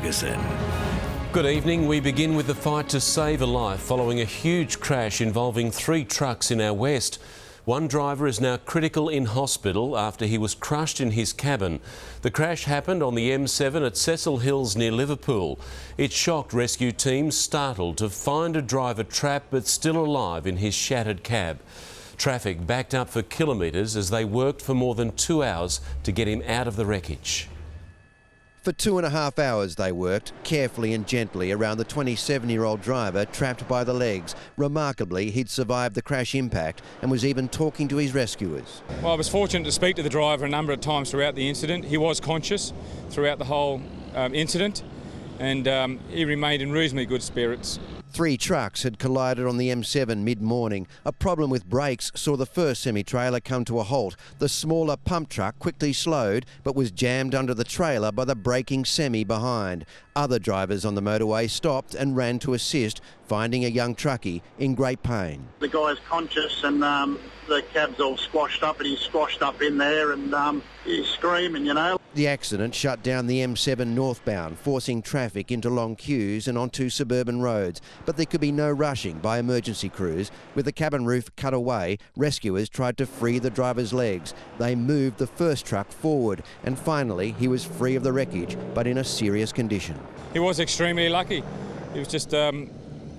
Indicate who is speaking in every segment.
Speaker 1: Ferguson.
Speaker 2: Good evening. We begin with the fight to save a life following a huge crash involving 3 trucks in our west. One driver is now critical in hospital after he was crushed in his cabin. The crash happened on the M7 at Cecil Hills near Liverpool. It shocked rescue teams, startled to find a driver trapped but still alive in his shattered cab. Traffic backed up for kilometres as they worked for more than 2 hours to get him out of the wreckage.
Speaker 3: For 2.5 hours they worked, carefully and gently, around the 27-year-old driver trapped by the legs. Remarkably, he'd survived the crash impact and was even talking to his rescuers.
Speaker 4: Well, I was fortunate to speak to the driver a number of times throughout the incident. He was conscious throughout the whole incident, and he remained in reasonably good spirits.
Speaker 3: 3 trucks had collided on the M7 mid-morning. A problem with brakes saw the first semi-trailer come to a halt. The smaller pump truck quickly slowed but was jammed under the trailer by the braking semi behind. Other drivers on the motorway stopped and ran to assist, finding a young truckie in great pain.
Speaker 5: The guy's conscious and the cab's all squashed up and he's squashed up in there and he's screaming, you know.
Speaker 3: The accident shut down the M7 northbound, forcing traffic into long queues and onto suburban roads. But there could be no rushing by emergency crews. With the cabin roof cut away, rescuers tried to free the driver's legs. They moved the first truck forward and finally he was free of the wreckage, but in a serious condition.
Speaker 4: He was extremely lucky. He was just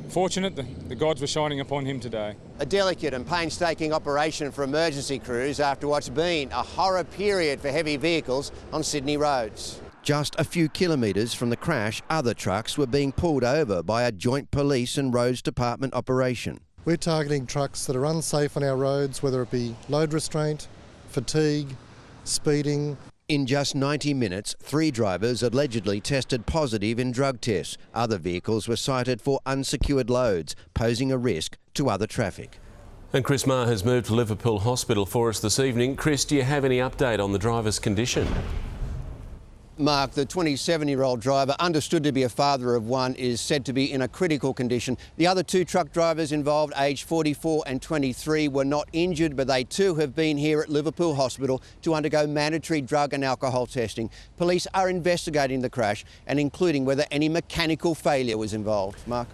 Speaker 4: fortunate the gods were shining upon him today.
Speaker 6: A delicate and painstaking operation for emergency crews after what's been a horror period for heavy vehicles on Sydney roads.
Speaker 3: Just a few kilometres from the crash, other trucks were being pulled over by a joint police and roads department operation.
Speaker 7: We're targeting trucks that are unsafe on our roads, whether it be load restraint, fatigue, speeding.
Speaker 3: In just 90 minutes, 3 drivers allegedly tested positive in drug tests. Other vehicles were cited for unsecured loads, posing a risk to other traffic.
Speaker 2: And Chris Marr has moved to Liverpool Hospital for us this evening. Chris, do you have any update on the driver's condition?
Speaker 6: Mark, the 27-year-old driver, understood to be a father of 1, is said to be in a critical condition. The other 2 truck drivers involved, aged 44 and 23, were not injured, but they too have been here at Liverpool Hospital to undergo mandatory drug and alcohol testing. Police are investigating the crash and including whether any mechanical failure was involved. Mark?